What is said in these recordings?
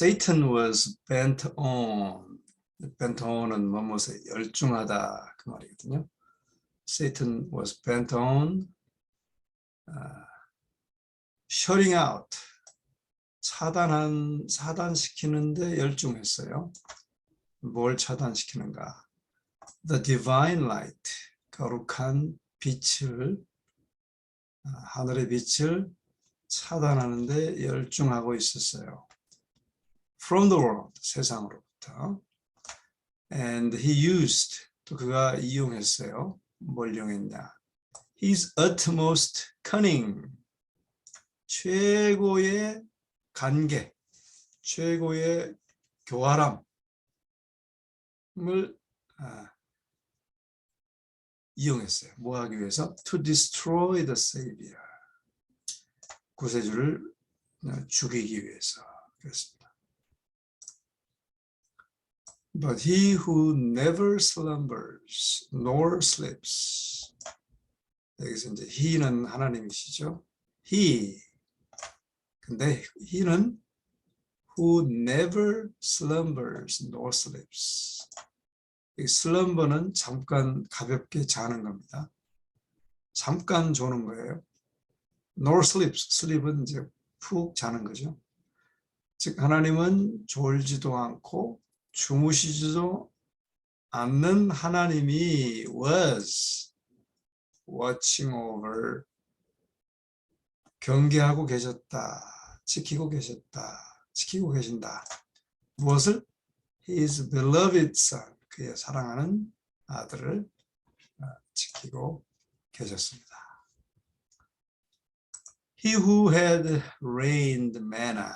Satan was bent on. bent on은 뭐뭐에 열중하다 그 말이거든요. Satan was bent on shutting out. 차단시키는데 열중했어요. 뭘 차단시키는가? The divine light. 거룩한 빛을, 하늘의 빛을 차단하는데 열중하고 있었어요. From the world, 세상으로부터. And he used, 또 그가 이용했어요. 뭘 이용했냐? His utmost cunning, 최고의 간계, 최고의 교활함을 이용했어요. 뭐 하기 위해서? To destroy the Savior. 구세주를 죽이기 위해서. 그렇습니다. But he who never slumbers nor sleeps. 여기서 이제 he는 하나님이시죠. he. 근데 he는 who never slumbers nor sleeps. 이 slumber는 잠깐 가볍게 자는 겁니다. 잠깐 조는 거예요. nor sleeps. sleep은 이제 푹 자는 거죠. 즉 하나님은 졸지도 않고 주무시지도 않는 하나님이 was watching over, 경계하고 계셨다, 지키고 계셨다, 지키고 계신다. 무엇을? His beloved son, 그의 사랑하는 아들을 지키고 계셨습니다. He who had rained manna.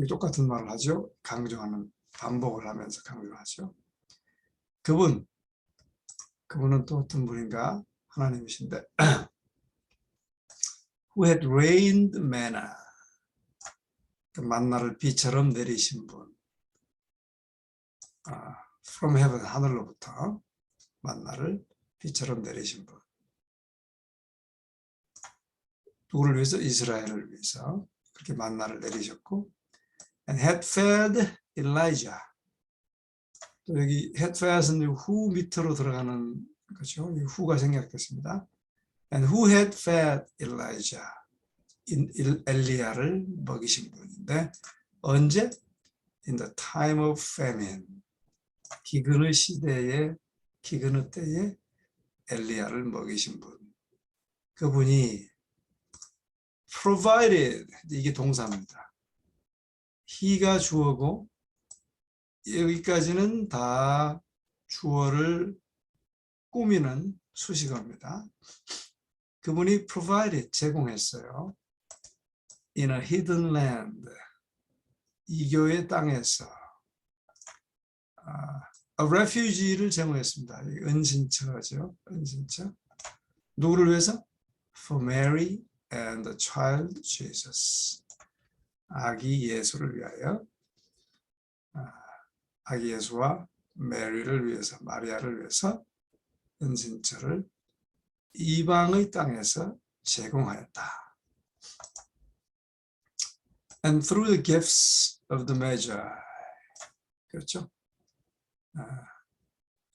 똑같은 말을 하죠. 강조하는, 반복을 하면서 강조하죠. 그분은 또 어떤 분인가? 하나님이신데 who had rained manna, 그 만나를 비처럼 내리신 분. from heaven, 하늘로부터 만나를 비처럼 내리신 분. 누구를 위해서? 이스라엘을 위해서 그렇게 만나를 내리셨고, and had fed Elijah. 또 여기 had fed은 who 밑으로 들어가는 거죠. 이 who가 생략됐습니다. And who had fed Elijah. 엘리야를 먹이신 분인데 언제? In the time of famine. 기근의 시대에, 기근의 때에 엘리야를 먹이신 분. 그분이 provided, 이게 동사입니다. he가 주어고 여기까지는 다 주어를 꾸미는 수식어입니다. 그분이 provided, 제공했어요. In a hidden land, 이교의 땅에서 a refugee를 제공했습니다. 은신처죠. 은신처. 누구를 위해서? For Mary and the child Jesus. 아기 예수를 위하여, 아기 예수와 메리를 위해서, 마리아를 위해서 은신처를 이방의 땅에서 제공하였다. And through the gifts of the Magi. 그렇죠?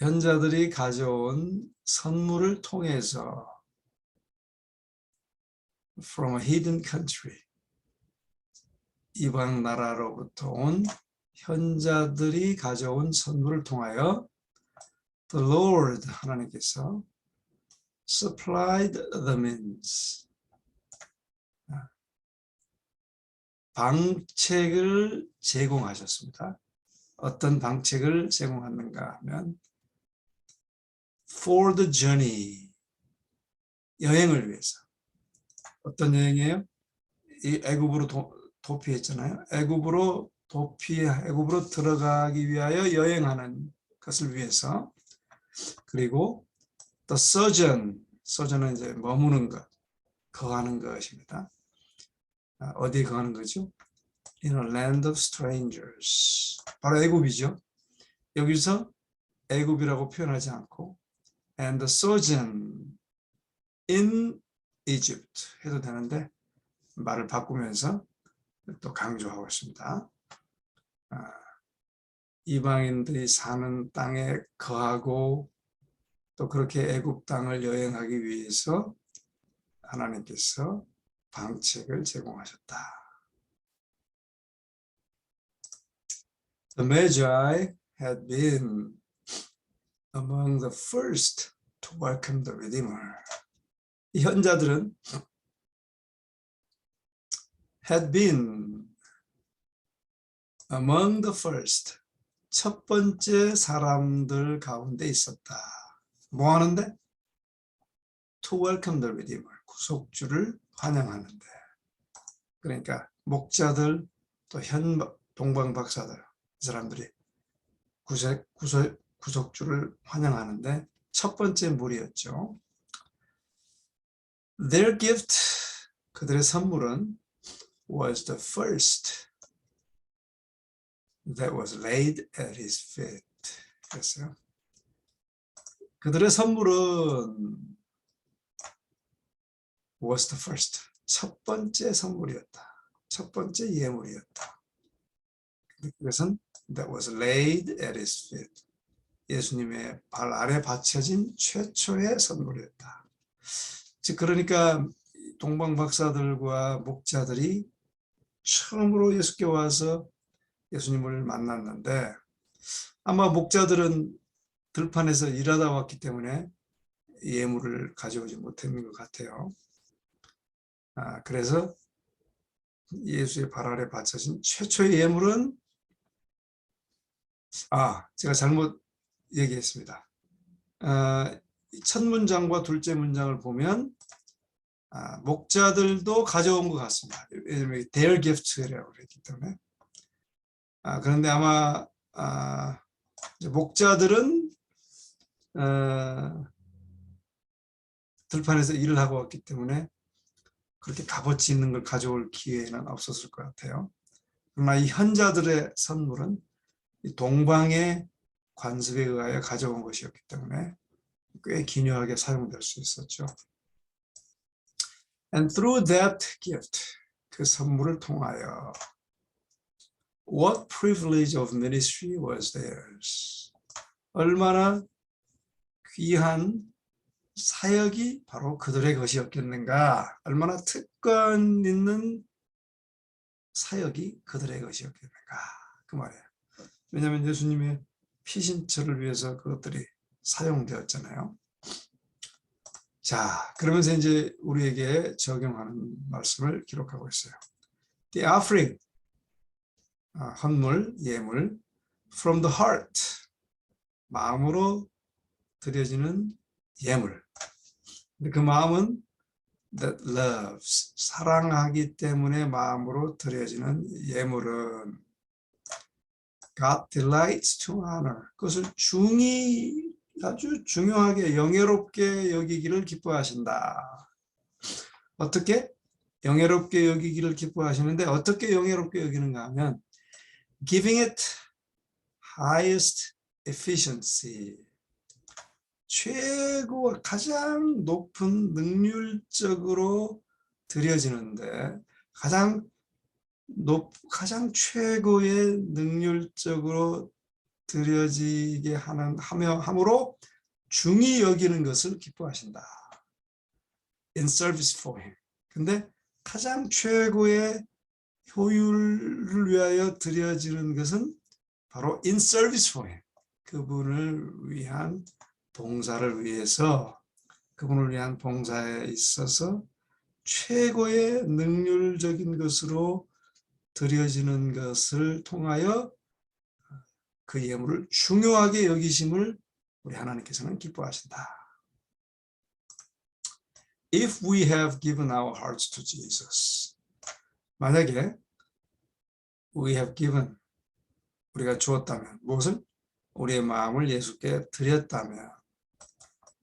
현자들이 가져온 선물을 통해서 from a hidden country, 이방 나라로부터 온 현자들이 가져온 선물을 통하여 the Lord, 하나님께서 supplied the means, 방책을 제공하셨습니다. 어떤 방책을 제공하는가 하면 for the journey, 여행을 위해서. 어떤 여행이에요? 이 애굽으로 도피했잖아요. 애굽으로 들어가기 위하여 여행하는 것을 위해서. 그리고 the sojourn은 이제 머무는 것, 거하는 것입니다. 어디에 거하는 거죠? In a land of strangers. 바로 애굽이죠. 여기서 애굽이라고 표현하지 않고 and the sojourn in Egypt 해도 되는데 말을 바꾸면서 또 강조하고 있습니다. 이방인들이 사는 땅에 거하고 또 그렇게 애굽 땅을 여행하기 위해서 하나님께서 방책을 제공하셨다. The Magi had been among the first to welcome the Redeemer. 이 현자들은 had been among the first, 첫 번째 사람들 가운데 있었다. 뭐 하는데? To welcome the Redeemer, 구속주를 환영하는데. 그러니까 목자들 또 동방 박사들, 이 사람들이 구속주를 환영하는데 첫 번째 무리였죠. Their gift, 그들의 선물은 was the first that was laid at his feet. 그랬어요. 그들의 선물은 was the first, 첫 번째 선물이었다. 첫 번째 예물이었다. 그것은 that was laid at his feet. 예수님의 발 아래 받쳐진 최초의 선물이었다. 즉 그러니까 동방 박사들과 목자들이 처음으로 예수께 와서 예수님을 만났는데 아마 목자들은 들판에서 일하다 왔기 때문에 예물을 가져오지 못한 것 같아요. 그래서 예수의 발 아래 받쳐진 최초의 예물은 제가 잘못 얘기했습니다. 첫 문장과 둘째 문장을 보면 목자들도 가져온 것 같습니다. 왜냐하면 their gift라고 그랬기 때문에. 그런데 아마 목자들은 들판에서 일을 하고 왔기 때문에 그렇게 값어치 있는 걸 가져올 기회는 없었을 것 같아요. 그러나 이 현자들의 선물은 이 동방의 관습에 의하여 가져온 것이었기 때문에 꽤 기묘하게 사용될 수 있었죠. And through that gift, 그 선물을 통하여 what privilege of ministry was theirs? 얼마나 귀한 사역이 바로 그들의 것이었겠는가? 얼마나 특권 있는 사역이 그들의 것이었겠는가? 그 말이에요. 왜냐하면 예수님의 피신처를 위해서 그것들이 사용되었잖아요. 자, 그러면서 이제 우리에게 적용하는 말씀을 기록하고 있어요. The offering, 헌물, 예물, from the heart, 마음으로 드려지는 예물. 그 마음은 that loves, 사랑하기 때문에 마음으로 드려지는 예물은 God delights to honor, 그것을 아주 중요하게 영예롭게 여기기를 기뻐하신다. 어떻게? 영예롭게 여기기를 기뻐하시는데 어떻게 영예롭게 여기는가 하면 giving it highest efficiency, 최고 가장 높은 능률적으로 드려지는데 가장 최고의 능률적으로 드려지게 함으로 중히 여기는 것을 기뻐하신다. In service for him. 근데 가장 최고의 효율을 위하여 드려지는 것은 바로 in service for him. 그분을 위한 봉사를 위해서, 그분을 위한 봉사에 있어서 최고의 능률적인 것으로 드려지는 것을 통하여 그 예물을 중요하게 여기심을 우리 하나님께서는 기뻐하신다. If we have given our hearts to Jesus, 만약에 we have given, 우리가 주었다면, 무엇을? 우리의 마음을 예수께 드렸다면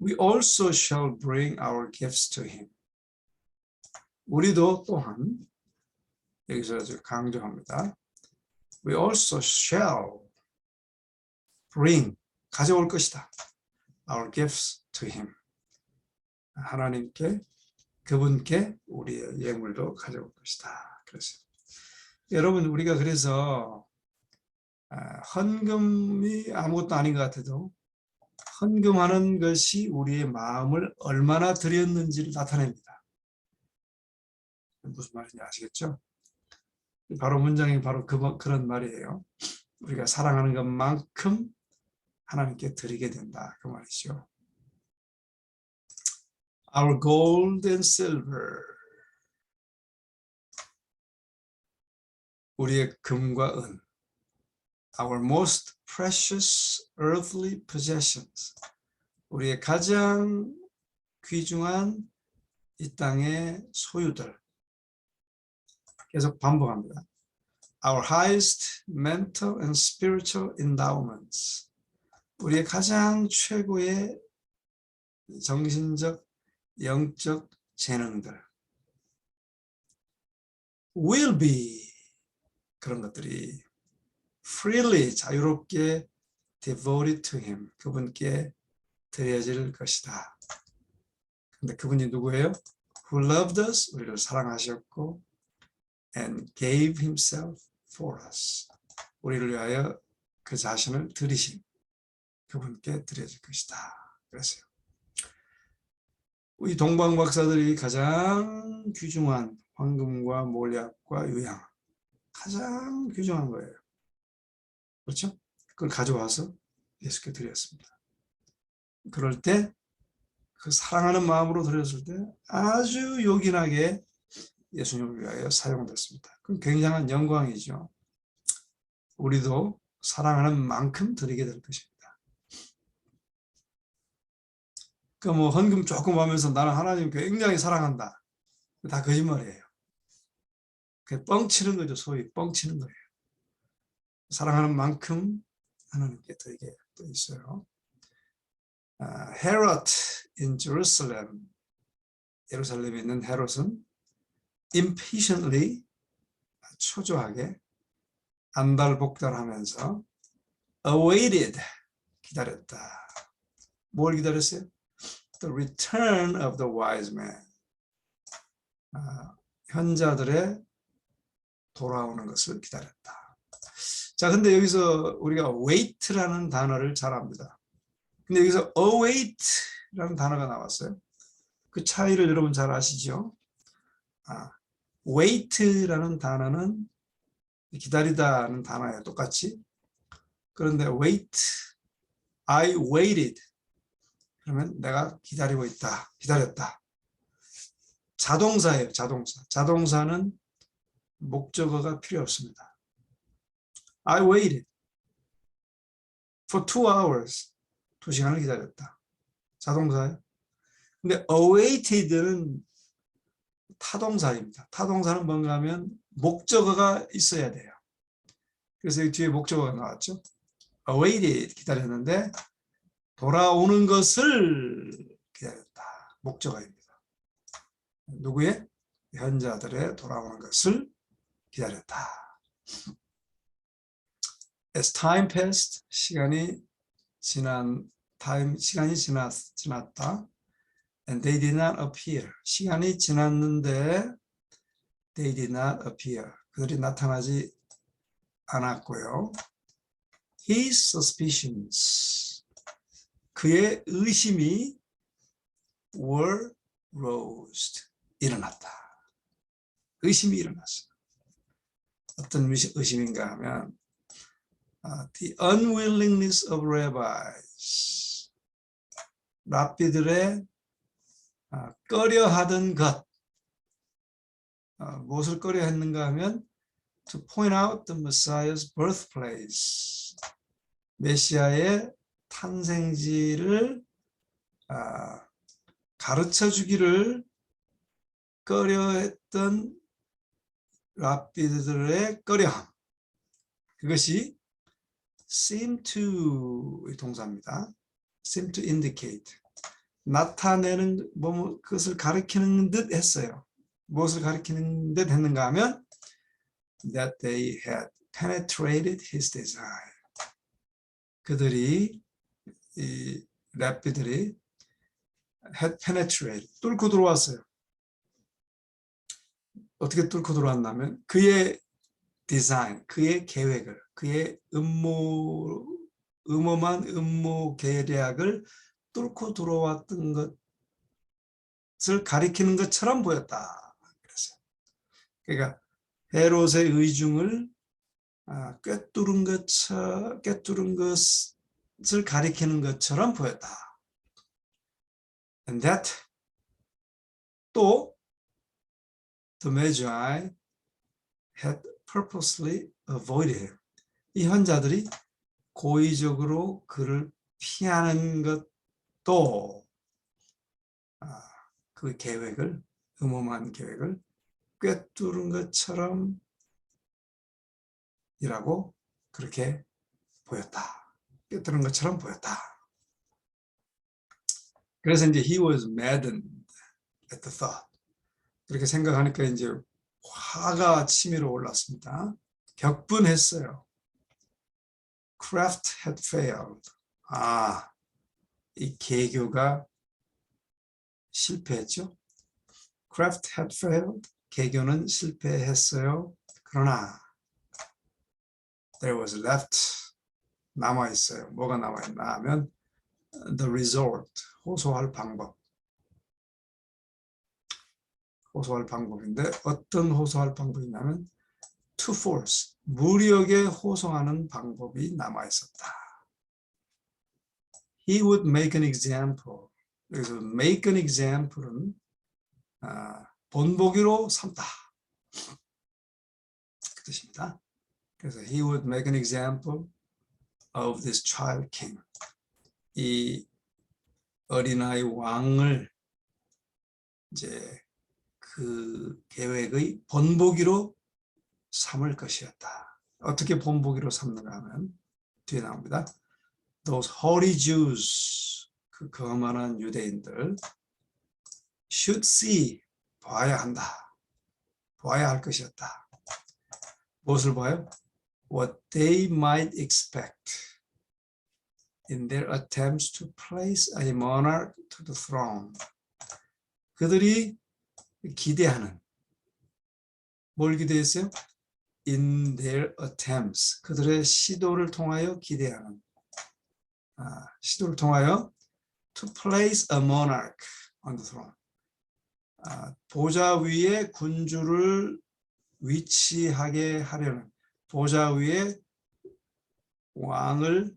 we also shall bring our gifts to him. 우리도 또한, 여기서 아주 강조합니다. We also shall bring, 가져올 것이다. Our gifts to him. 하나님께, 그분께 우리의 예물도 가져올 것이다. 그래서 여러분 우리가 그래서 헌금이 아무것도 아닌 것 같아도 헌금하는 것이 우리의 마음을 얼마나 드렸는지를 나타냅니다. 무슨 말인지 아시겠죠? 바로 문장이 바로 그런 말이에요. 우리가 사랑하는 것만큼 하나님께 드리게 된다. 그 말이죠. Our gold and silver. 우리의 금과 은. Our most precious earthly possessions. 우리의 가장 귀중한 이 땅의 소유들. 계속 반복합니다. Our highest mental and spiritual endowments. 우리의 가장 최고의 정신적, 영적 재능들. Will be. 그런 것들이 freely, 자유롭게 devoted to him. 그분께 드려질 것이다. 근데 그분이 누구예요? Who loved us. 우리를 사랑하셨고 and gave himself for us. 우리를 위하여 그 자신을 드리신 그분께 드려질 것이다. 그랬어요. 이 동방 박사들이 가장 귀중한 황금과 몰약과 유향, 가장 귀중한 거예요. 그렇죠? 그걸 가져와서 예수께 드렸습니다. 그럴 때 그 사랑하는 마음으로 드렸을 때 아주 요긴하게 예수님을 위하여 사용됐습니다. 그건 굉장한 영광이죠. 우리도 사랑하는 만큼 드리게 될 것입니다. 그 뭐 헌금 조금 하면서 나는 하나님 굉장히 사랑한다. 다 거짓말이에요. 그게 뻥치는 거죠. 소위 뻥치는 거예요. 사랑하는 만큼 하나님께 드리게 돼 있어요. Herod in Jerusalem. 예루살렘에 있는 헤롯은 impatiently, 초조하게 안달복달하면서 awaited, 기다렸다. 뭘 기다렸어요? The return of the wise man. 현자들의 돌아오는 것을 기다렸다. 자, 근데 여기서 우리가 wait라는 단어를 잘 압니다. 근데 여기서 await라는 단어가 나왔어요. 그 차이를 여러분 잘 아시죠? wait라는 단어는 기다리다는 단어예요. 똑같이. 그런데 wait, I waited. 그러면 내가 기다리고 있다. 기다렸다. 자동사예요. 자동사. 자동사는 목적어가 필요 없습니다. I waited for 2 hours. 2시간을 기다렸다. 자동사예요. 근데 awaited는 타동사입니다. 타동사는 뭔가 하면 목적어가 있어야 돼요. 그래서 여기 뒤에 목적어가 나왔죠. awaited, 기다렸는데 돌아오는 것을 기다렸다. 목적어입니다. 누구의? 현자들의 돌아오는 것을 기다렸다. As time passed, 시간이 지났다. And they did not appear. 시간이 지났는데 they did not appear. 그들이 나타나지 않았고요. His suspicions. 그의 의심이 were roused. 일어났다. 의심이 일어났어. 어떤 의심인가 하면 the unwillingness of rabbis. 랍비들의 꺼려하던 것. 무엇을 꺼려했는가 하면 to point out the Messiah's birthplace. 메시아의 탄생지를 가르쳐 주기를 꺼려했던 랍비들의 꺼려함. 그것이 seem to 동사입니다. seem to indicate. 나타내는 그것을 가리키는 듯 했어요. 무엇을 가리키는 듯 했는가 하면 that they had penetrated his desire. 그들이 이 랍비들이 had penetrated, 뚫고 들어왔어요. 어떻게 뚫고 들어왔냐면 그의 design, 그의 계획을, 그의 음험한 음모 계략을 뚫고 들어왔던 것을 가리키는 것처럼 보였다. 그랬어요. 그러니까 헤롯의 의중을 꿰뚫은 것을 가리키는 것처럼 보였다. And that 또 the Magi had purposely avoided him. 이 현자들이 고의적으로 그를 피하는 것도 그 계획을, 음험한 계획을 꿰뚫은 것처럼 이라고 그렇게 보였다. 꿰뚫은 것처럼 보였다. 그래서 이제 he was maddened at the thought. 그렇게 생각하니까 이제 화가 치밀어 올랐습니다. 격분했어요. Craft had failed. 이 계교가 실패했죠. Craft had failed. 계교는 실패했어요. 그러나 there was left. 남아있어요. 뭐가 남아있나 하면 the resort. 호소할 방법. 호소할 방법인데 어떤 호소할 방법이냐면 to force. 무력에 호소하는 방법이 남아있었다. He would make an example. 그래서 make an example은 본보기로 삼다. 그 뜻입니다. 그래서 he would make an example of this child king. 이 어린아이 왕을 이제 그 계획의 본보기로 삼을 것이었다. 어떻게 본보기로 삼는가 하면 뒤에 나옵니다. Those holy Jews, 그 거만한 유대인들 should see, 봐야 한다. 봐야 할 것이었다. 무엇을 봐요? What they might expect in their attempts to place a monarch to the throne. 그들이 기대하는, 뭘 기대했어요? In their attempts. 그들의 시도를 통하여 기대하는, 시도를 통하여 to place a monarch on the throne. 보좌 위에 군주를 위치하게 하려는, 보좌 위에 왕을,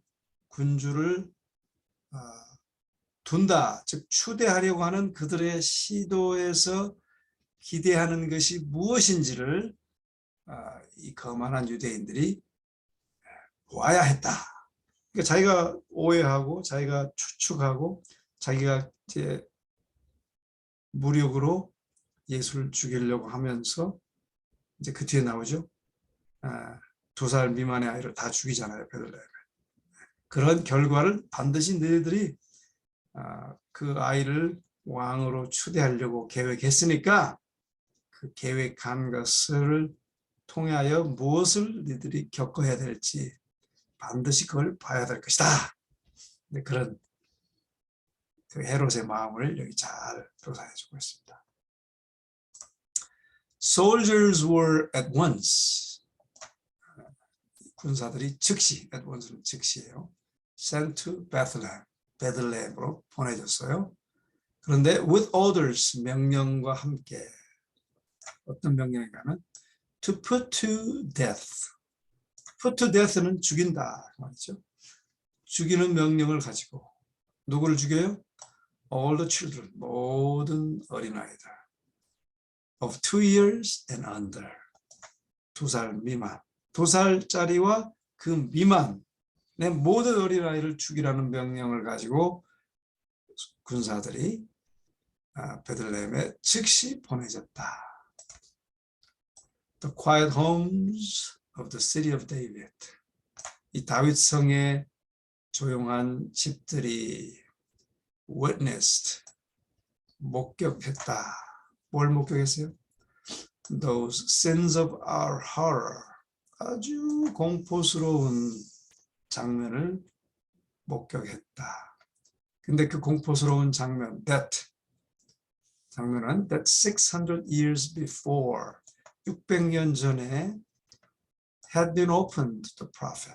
군주를 둔다, 즉 추대하려고 하는 그들의 시도에서 기대하는 것이 무엇인지를 이 거만한 유대인들이 보아야 했다. 그러니까 자기가 오해하고 자기가 추측하고 자기가 이제 무력으로 예수를 죽이려고 하면서 이제 그 뒤에 나오죠. 2살 미만의 아이를 다 죽이잖아요. 베들레헴에. 그런 결과를 반드시 너희들이 그 아이를 왕으로 추대하려고 계획했으니까 그 계획한 것을 통하여 무엇을 너희들이 겪어야 될지 반드시 그걸 봐야 될 것이다. 그런 그 헤롯의 마음을 여기 잘 묘사해 주고 있습니다. Soldiers were at once. 군사들이 즉시, at once는 즉시예요. Sent to Bethlehem. 베들레헴으로 보내졌어요. 그런데 with orders, 명령과 함께 어떤 명령인가는 to put to death. put to death는 죽인다 말이죠. 죽이는 명령을 가지고 누구를 죽여요? all the children, 모든 어린아이들 of 2 years and under. 2살 미만. 2살짜리와 그 미만의 모든 어린아이를 죽이라는 명령을 가지고 군사들이 베들레헴에 즉시 보내졌다. The quiet homes of the city of David. 이 다윗 성의 조용한 집들이 witnessed, 목격했다. 뭘 목격했어요? Those sins of our horror. 아주 공포스러운 장면을 목격했다. 근데 그 공포스러운 장면은 that 600 years before, 600년 전에 had been opened to the prophet.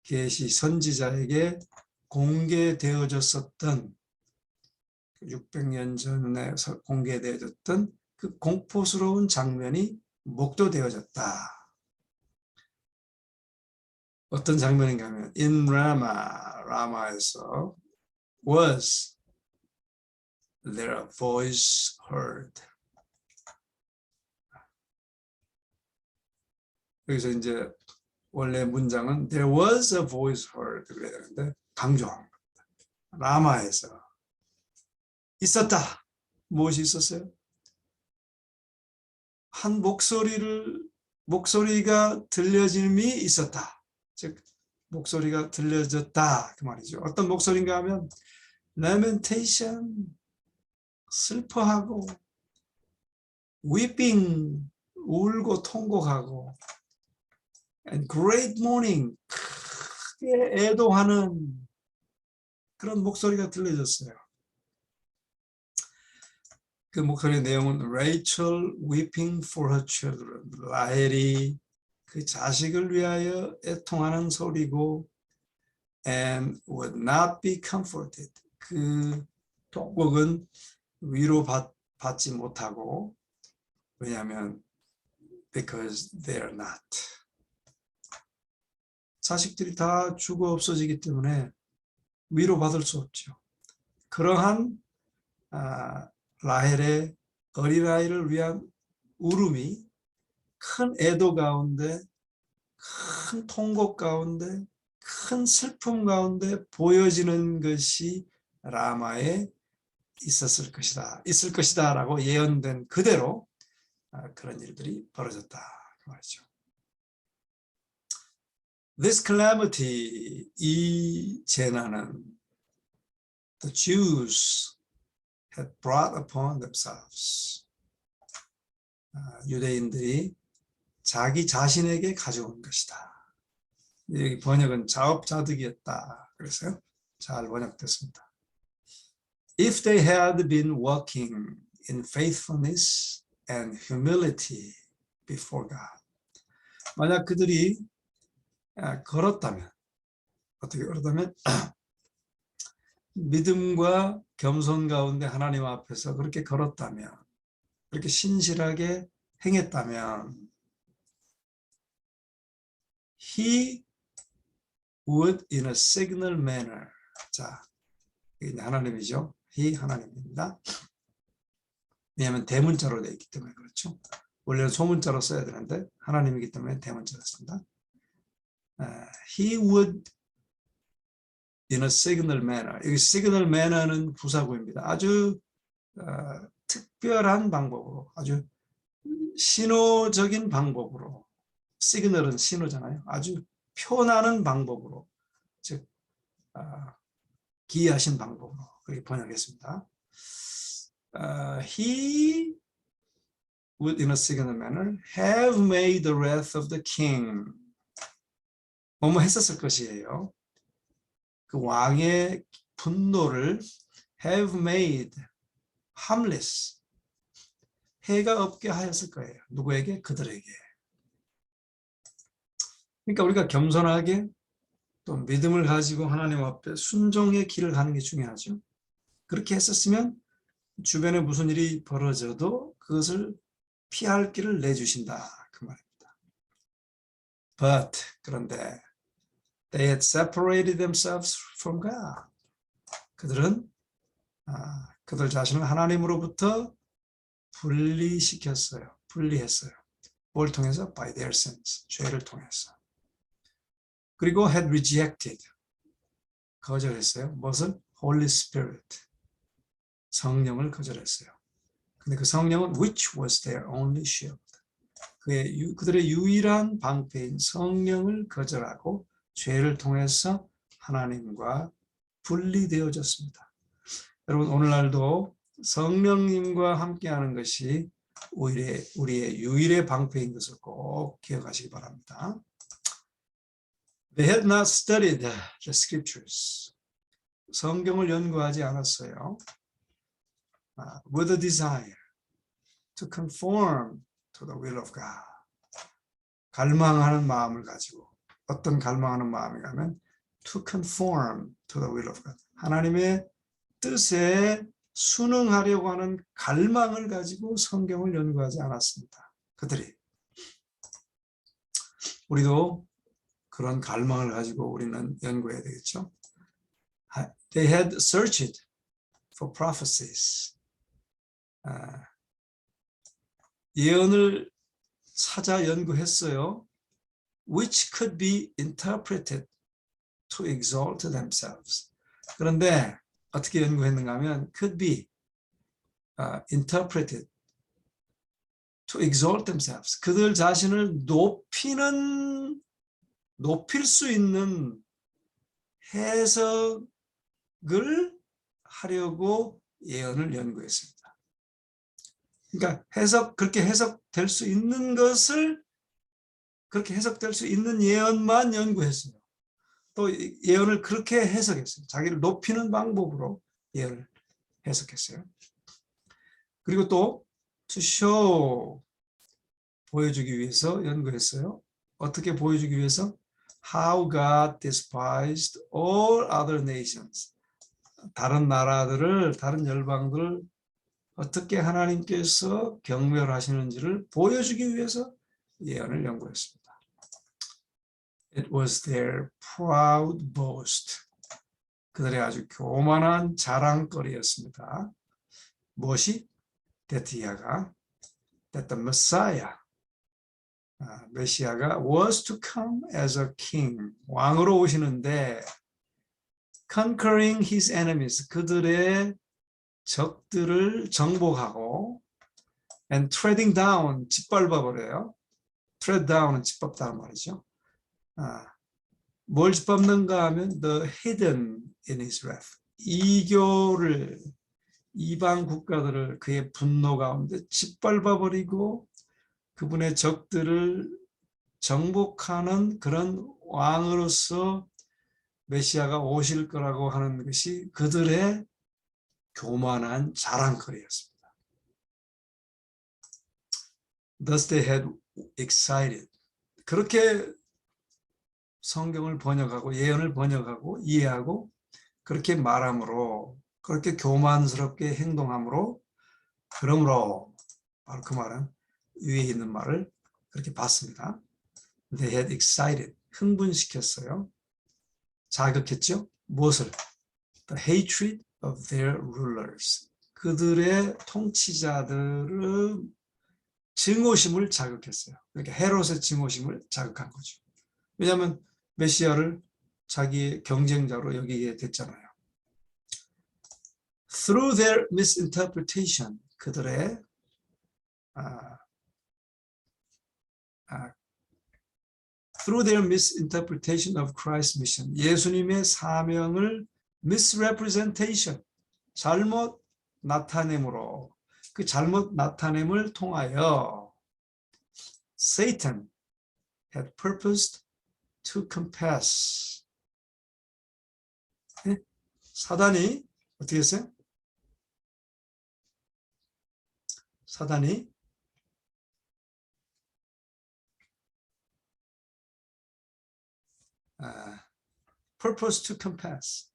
계시 선지자에게 공개되어졌었던 600년 전에 공개되어졌던 그 공포스러운 장면이 목도되어졌다. 어떤 장면인가 하면 in 라마에서 was there a voice heard. 여기서 이제 원래 문장은 there was a voice heard 그래야 되는데 강조한 겁니다. 라마에서 있었다. 무엇이 있었어요? 한 목소리가 들려짐이 있었다. 즉 목소리가 들려졌다 그 말이죠. 어떤 목소리인가 하면 lamentation 슬퍼하고 weeping 울고 통곡하고 and great mourning 크게 애도하는 그런 목소리가 들려졌어요. 그 목소리의 내용은 Rachel weeping for her children. 라헬이 그 자식을 위하여 애통하는 소리고 and would not be comforted. 그 통곡은 위로받지 못하고 왜냐하면 because they are not. 자식들이 다 죽어 없어지기 때문에 위로받을 수 없죠. 그러한 라헬의 어린아이를 위한 울음이 큰 애도 가운데 큰 통곡 가운데 큰 슬픔 가운데 보여지는 것이 라마에 있을 것이다 라고 예언된 그대로 그런 일들이 벌어졌다 그 말이죠. This calamity, 이 재난은 the Jews had brought upon themselves. 유대인들이 자기 자신에게 가져온 것이다. 여기 번역은 자업자득이었다. 그래서요. 잘 번역됐습니다. If they had been walking in faithfulness and humility before God. 만약 그들이 걸었다면 어떻게 걸었다면 믿음과 겸손 가운데 하나님 앞에서 그렇게 걸었다면 그렇게 신실하게 행했다면 He would in a signal manner. 자, 이게 하나님이죠. He 하나님입니다. 왜냐하면 대문자로 되어 있기 때문에 그렇죠. 원래는 소문자로 써야 되는데 하나님이기 때문에 대문자로 씁니다. He would in a signal manner. 여기 signal manner는 부사구입니다. 아주 특별한 방법으로, 아주 신호적인 방법으로. 시그널은 신호잖아요. 아주 표나는 방법으로, 즉 기이하신 방법으로 그렇게 번역했습니다. He would in a signal manner have made the wrath of the king. 뭐뭐 했었을 것이에요. 그 왕의 분노를 have made harmless. 해가 없게 하였을 거예요. 누구에게? 그들에게. 그러니까 우리가 겸손하게 또 믿음을 가지고 하나님 앞에 순종의 길을 가는 게 중요하죠. 그렇게 했었으면 주변에 무슨 일이 벌어져도 그것을 피할 길을 내주신다 그 말입니다. But 그런데 they had separated themselves from God. 그들은 그들 자신을 하나님으로부터 분리했어요. 뭘 통해서? By their sins. 죄를 통해서. 그리고 had rejected. 거절했어요. 무엇을? Holy Spirit. 성령을 거절했어요. 근데 그 성령은 which was their only shield. 그들의 유일한 방패인 성령을 거절하고 죄를 통해서 하나님과 분리되어졌습니다. 여러분 오늘날도 성령님과 함께하는 것이 우리의 유일의 방패인 것을 꼭 기억하시기 바랍니다. They had not studied the scriptures. 성경을 연구하지 않았어요. With a desire to conform to the will of God. 갈망하는 마음을 가지고 어떤 갈망하는 마음이 가면 to conform to the will of God. 하나님의 뜻에 순응하려고 하는 갈망을 가지고 성경을 연구하지 않았습니다. 그들이. 우리도 그런 갈망을 가지고 우리는 연구해야 되겠죠. They had searched for prophecies. 예언을 찾아 연구했어요. Which could be interpreted to exalt themselves. 그런데 어떻게 연구했는가 하면 could be interpreted to exalt themselves. 그들 자신을 높일 수 있는 해석을 하려고 예언을 연구했습니다. 그러니까 그렇게 해석될 수 있는 것을 그렇게 해석될 수 있는 예언만 연구했어요. 또 예언을 그렇게 해석했어요. 자기를 높이는 방법으로 예언을 해석했어요. 그리고 또 to show 보여주기 위해서 연구했어요. 어떻게 보여주기 위해서? How God despised all other nations. 다른 나라들을, 다른 열방들을 어떻게 하나님께서 경멸하시는지를 보여주기 위해서 예언을 연구했습니다. It was their proud boast. 그들의 아주 교만한 자랑거리였습니다. 무엇이? that the Messiah, 메시아가 was to come as a king, 왕으로 오시는데 conquering his enemies, 그들의 적들을 정복하고 and treading down, 짓밟아버려요. tread down은 짓밟다는 말이죠. 뭘 짓밟는가 하면 the hidden in his wrath, 이방 국가들을 그의 분노 가운데 짓밟아버리고 그분의 적들을 정복하는 그런 왕으로서 메시아가 오실 거라고 하는 것이 그들의 교만한 자랑거리였습니다. Thus they had excited. 그렇게 성경을 번역하고 예언을 번역하고 이해하고 그렇게 말함으로, 그렇게 교만스럽게 행동함으로, 그러므로 바로 그 말은 위에 있는 말을 그렇게 봤습니다. They had excited, 흥분시켰어요. 자극했죠. 무엇을? The hatred of their rulers. 그들의 통치자들의 증오심을 자극했어요. 그러니까 헤롯의 증오심을 자극한 거죠. 왜냐하면 메시아를 자기의 경쟁자로 여기게 됐잖아요. Through their misinterpretation, 그들의 through their misinterpretation of Christ's mission, 예수님의 사명을 misrepresentation, 잘못 나타냄으로, 그 잘못 나타냄을 통하여 Satan had purposed to compass. 네? 사단이 어떻게 했어요? 사단이 purpose to compass,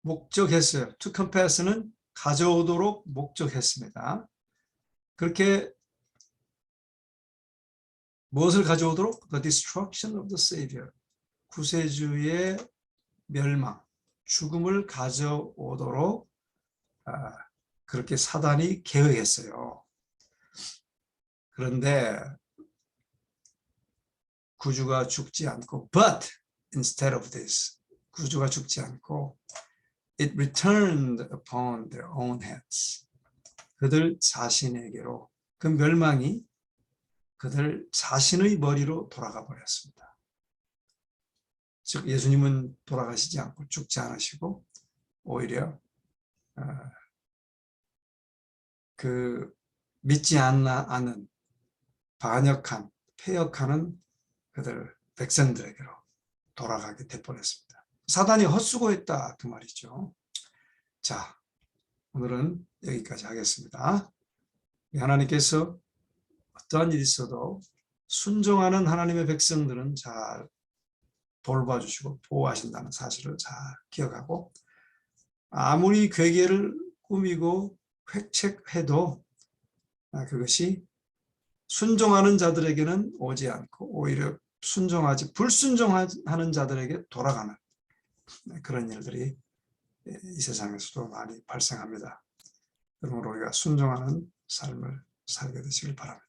목적했어요. to compass는 가져오도록 목적했습니다. 그렇게 무엇을 가져오도록? The destruction of the Savior, 구세주의 멸망, 죽음을 가져오도록 그렇게 사단이 계획했어요. 그런데 구주가 죽지 않고, but instead of this, 구주가 죽지 않고 it returned upon their own heads, 그들 자신에게로, 그 멸망이 그들 자신의 머리로 돌아가 버렸습니다. 즉 예수님은 돌아가시지 않고 죽지 않으시고 오히려 그 믿지 않는 반역한, 패역하는 그들 백성들에게로 돌아가게 돼버렸습니다. 사단이 헛수고했다 그 말이죠. 자, 오늘은 여기까지 하겠습니다. 하나님께서 어떠한 일이 있어도 순종하는 하나님의 백성들은 잘 돌봐주시고 보호하신다는 사실을 잘 기억하고, 아무리 괴계를 꾸미고 획책해도 그것이 순종하는 자들에게는 오지 않고 오히려 불순종하는 자들에게 돌아가는 그런 일들이 이 세상에서도 많이 발생합니다. 그러므로 우리가 순종하는 삶을 살게 되시길 바랍니다.